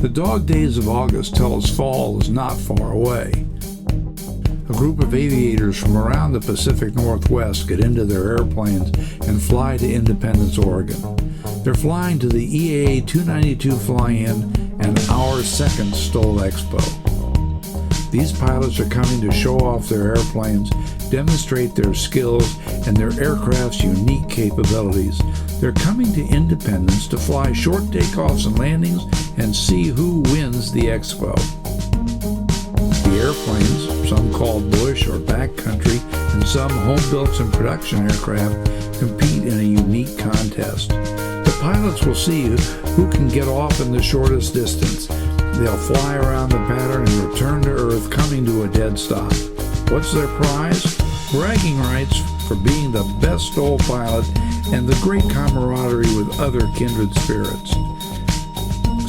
The dog days of August tell us fall is not far away. A group of aviators from around the Pacific Northwest get into their airplanes and fly to Independence, Oregon. They're flying to the EAA 292 fly-in and our second STOL Expo. These pilots are coming to show off their airplanes, demonstrate their skills and their aircraft's unique capabilities. They're coming to Independence to fly short takeoffs and landings and see who wins the expo. The airplanes, some called bush or backcountry, and some home-built and production aircraft, compete in a unique contest. The pilots will see who can get off in the shortest distance. They'll fly around the pattern and return to Earth, coming to a dead stop. What's their prize? Bragging rights for being the best STOL pilot and the great camaraderie with other kindred spirits.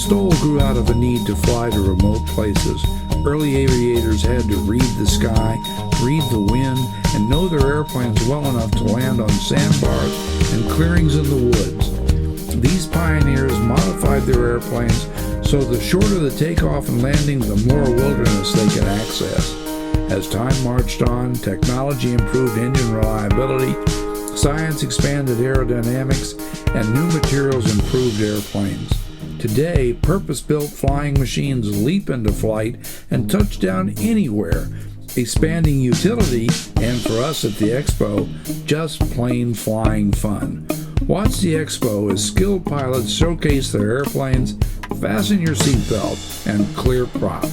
STOL grew out of a need to fly to remote places. Early aviators had to read the sky, read the wind, and know their airplanes well enough to land on sandbars and clearings in the woods. These pioneers modified their airplanes so the shorter the takeoff and landing, the more wilderness they could access. As time marched on, technology improved engine reliability, science expanded aerodynamics, and new materials improved airplanes. Today, purpose-built flying machines leap into flight and touch down anywhere, expanding utility, and for us at the Expo, just plain flying fun. Watch the Expo as skilled pilots showcase their airplanes, fasten your seatbelt, and clear prop.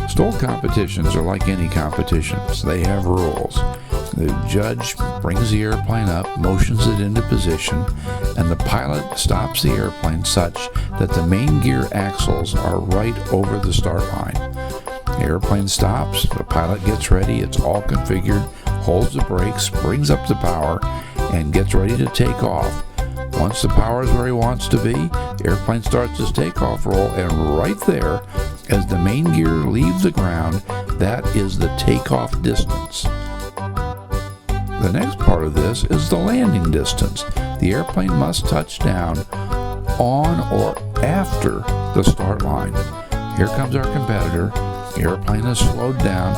STOL competitions are like any competitions. They have rules. The judge brings the airplane up, motions it into position, and the pilot stops the airplane such that the main gear axles are right over the start line. The airplane stops, the pilot gets ready, it's all configured, holds the brakes, brings up the power, and gets ready to take off. Once the power is where he wants to be, the airplane starts its takeoff roll, and right there, as the main gear leaves the ground, that is the takeoff distance. The next part of this is the landing distance. The airplane must touch down on or after the start line. Here comes our competitor. The airplane is slowed down.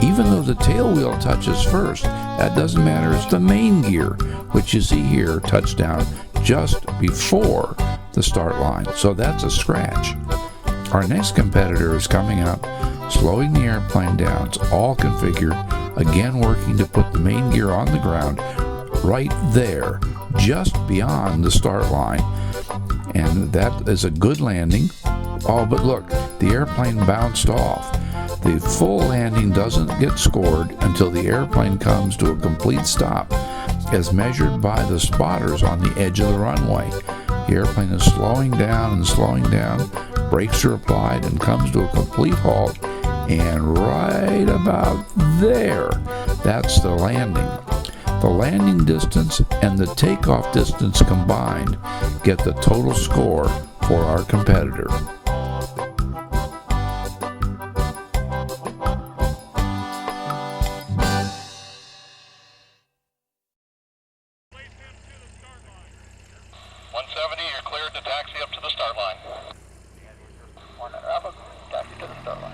Even though the tail wheel touches first, that doesn't matter. It's the main gear, which you see here, touch down just before the start line. So that's a scratch. Our next competitor is coming up, slowing the airplane down. It's all configured, again working to put the main gear on the ground right there, just beyond the start line. And that is a good landing. Oh, but look, the airplane bounced off. The full landing doesn't get scored until the airplane comes to a complete stop, as measured by the spotters on the edge of the runway. The airplane is slowing down, brakes are applied, and comes to a complete halt, and right about there, that's the landing. The landing distance and the takeoff distance combined get the total score for our competitor. You're cleared to taxi up to the start line. Taxi to the start line.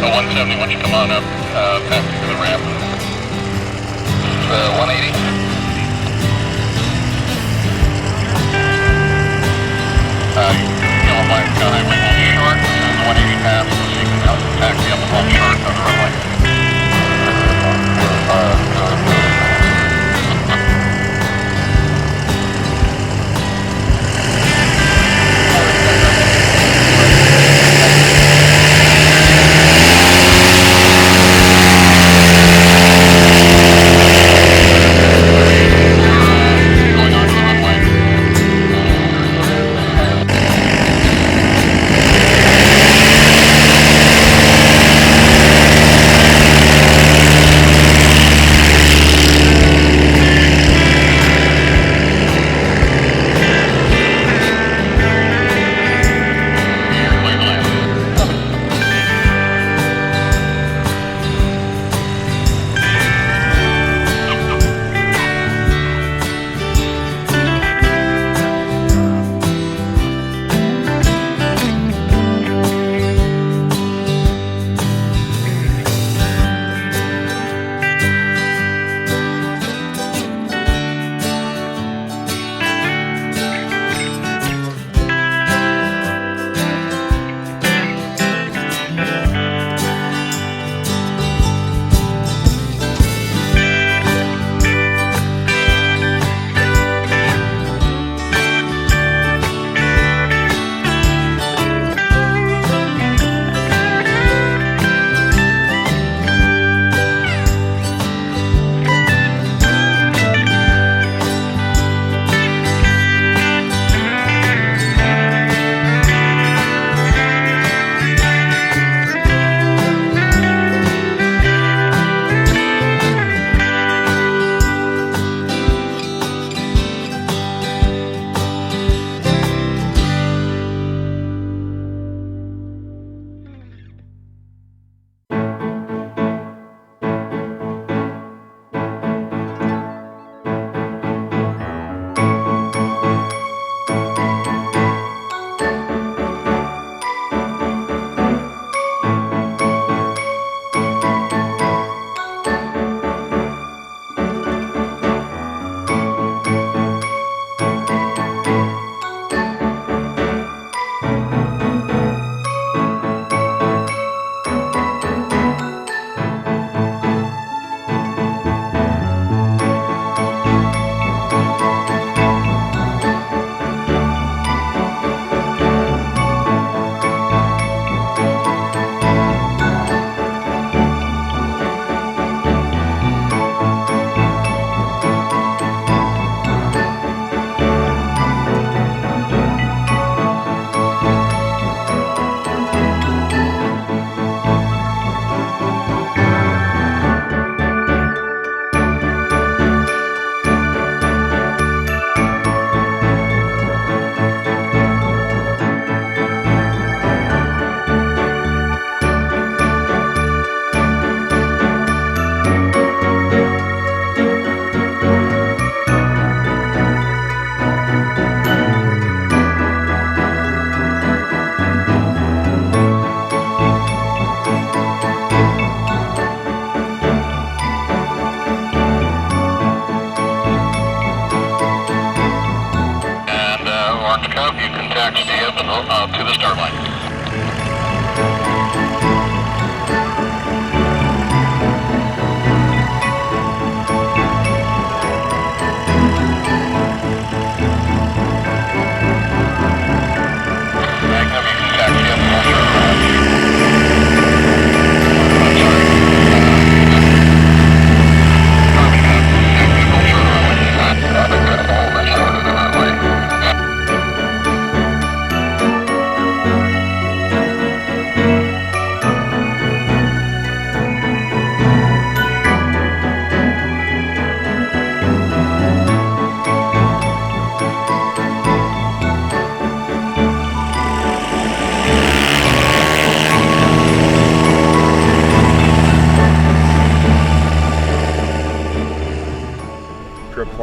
The 170, why don't you come on up, back to the ramp. 180. Yellow line highway 1 short, this is the 180 pass, so you can taxi up along short of the runway.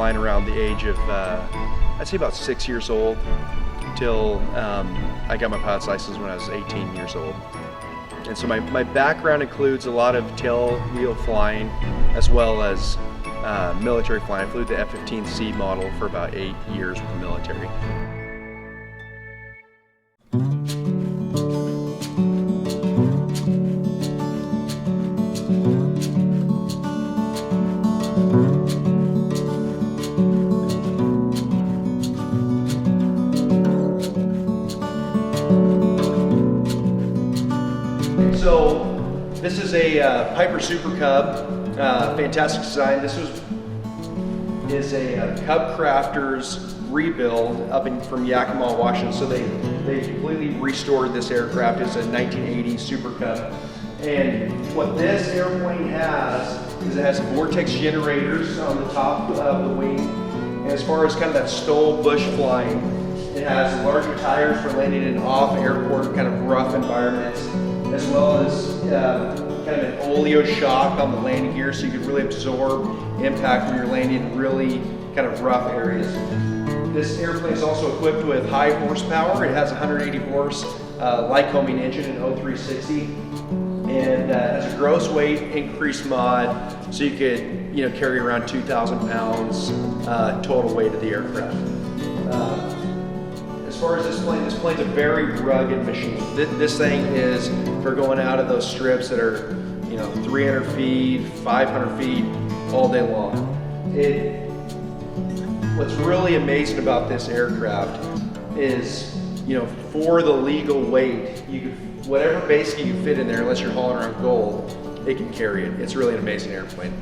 flying around the age of, I'd say about 6 years old, till I got my pilot's license when I was 18 years old. And so my background includes a lot of tail wheel flying, as well as military flying. I flew the F-15C model for about 8 years with the military. So this is a Piper Super Cub, fantastic design. This is a Cub Crafters rebuild from Yakima, Washington. So they completely restored this aircraft. It's a 1980 Super Cub. And what this airplane has is it has vortex generators on the top of the wing. And as far as kind of that STOL bush flying, it has larger tires for landing in off-airport kind of rough environments, as well as kind of an oleo shock on the landing gear, so you could really absorb impact when you're landing in really kind of rough areas. This airplane is also equipped with high horsepower. It has a 180 horse Lycoming engine in 0360, and has a gross weight increased mod, so you could carry around 2,000 pounds total weight of the aircraft. As far as this plane's a very rugged machine. This thing is for going out of those strips that are 300 feet, 500 feet all day long. What's really amazing about this aircraft is, for the legal weight, whatever basically you fit in there, unless you're hauling around gold, it can carry it. It's really an amazing airplane.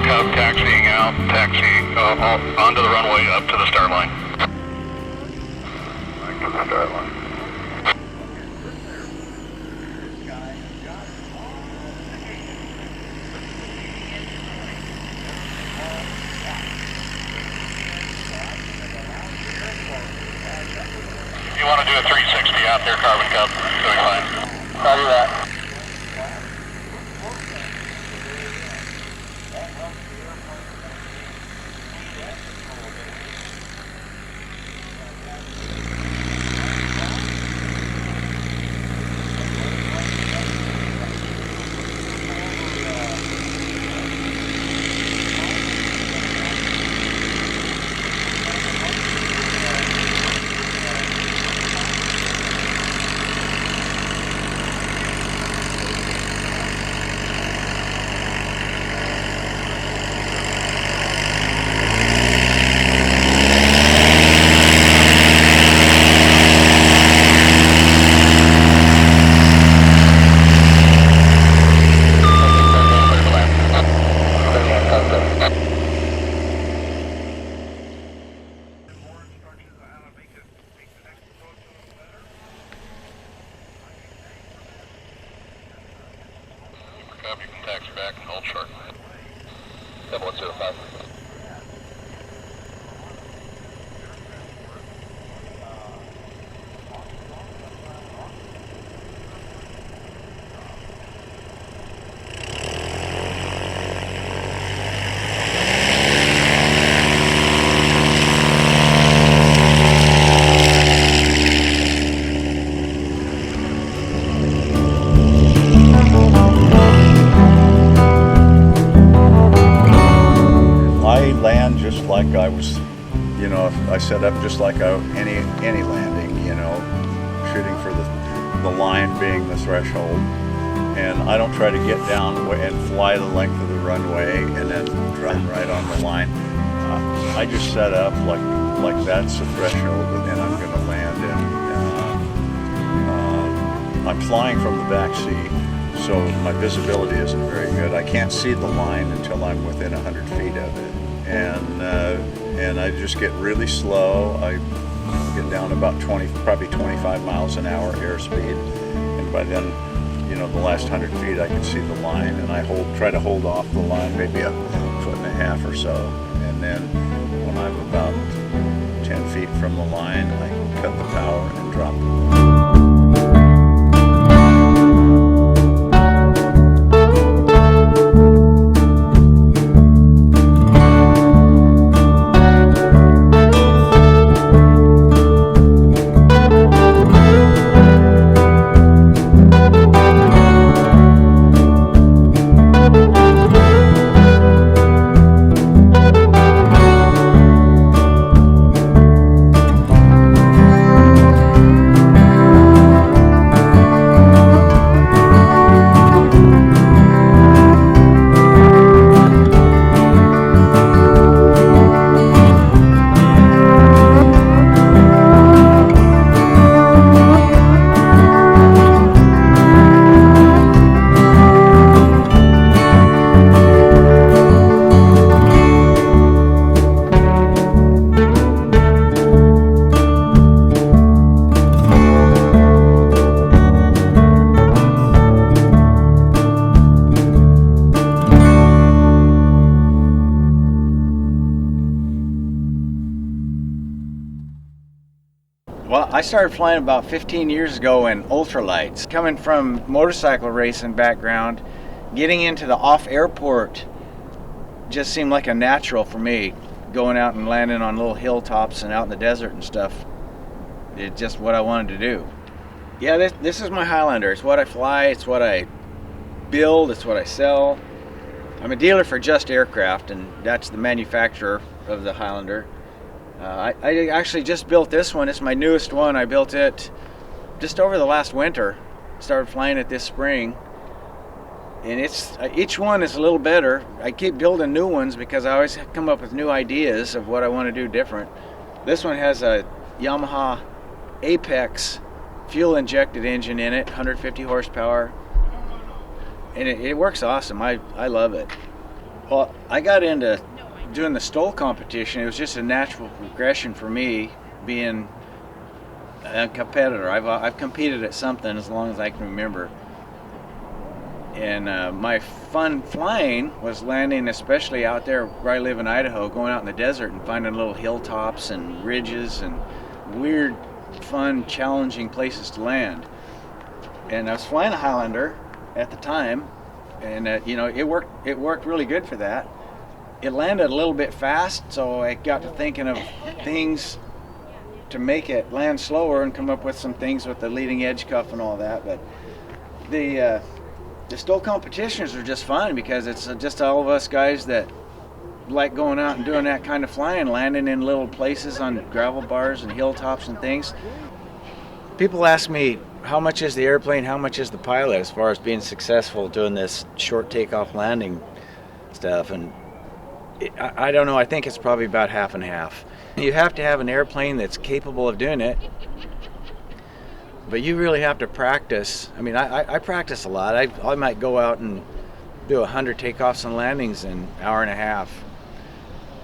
Cub taxiing out, taxiing onto the runway up to the start line. Back to the start line. You want to do a 360 out there, Carbon Cub? Doing fine. Roger that. Cub, you can taxi back and hold short. 7105. Just like I was, you know, I set up just like any landing, you know, shooting for the line being the threshold, and I don't try to get down and fly the length of the runway and then drop right on the line. I just set up like that's the threshold, and then I'm going to land. And I'm flying from the back seat, so my visibility isn't very good. I can't see the line until I'm within 100 feet of it. And I just get really slow. I get down about probably 25 miles an hour airspeed, and by then, you know, the last 100 feet I can see the line, and I try to hold off the line maybe a foot and a half or so, and then when I'm about 10 feet from the line, I cut the power and drop it. Well, I started flying about 15 years ago in ultralights. Coming from motorcycle racing background, getting into the off-airport just seemed like a natural for me. Going out and landing on little hilltops and out in the desert and stuff. It's just what I wanted to do. Yeah, this is my Highlander. It's what I fly, it's what I build, it's what I sell. I'm a dealer for Just Aircraft, and that's the manufacturer of the Highlander. I actually just built this one. It's my newest one. I built it just over the last winter. Started flying it this spring. And each one is a little better. I keep building new ones because I always come up with new ideas of what I want to do different. This one has a Yamaha Apex fuel-injected engine in it, 150 horsepower. And it works awesome. I love it. Well, I got into doing the STOL competition. It was just a natural progression for me, being a competitor. I've competed at something as long as I can remember. And my fun flying was landing, especially out there where I live in Idaho, going out in the desert and finding little hilltops and ridges and weird, fun, challenging places to land. And I was flying a Highlander at the time, and it worked really good for that. It landed a little bit fast, so I got to thinking of things to make it land slower and come up with some things with the leading edge cuff and all that. But the STOL competitions are just fun because it's just all of us guys that like going out and doing that kind of flying, landing in little places on gravel bars and hilltops and things. People ask me, how much is the airplane, how much is the pilot as far as being successful doing this short takeoff landing stuff? And I don't know, I think it's probably about half and half. You have to have an airplane that's capable of doing it, but you really have to practice. I mean, I practice a lot. I might go out and do 100 takeoffs and landings in an hour and a half.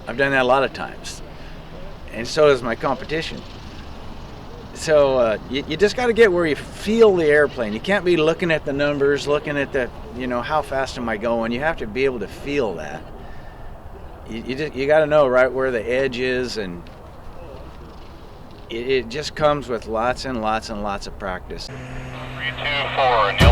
I've done that a lot of times, and so does my competition. So you just got to get where you feel the airplane. You can't be looking at the numbers, looking at the, how fast am I going. You have to be able to feel that. You got to know right where the edge is, and it just comes with lots and lots and lots of practice. 324,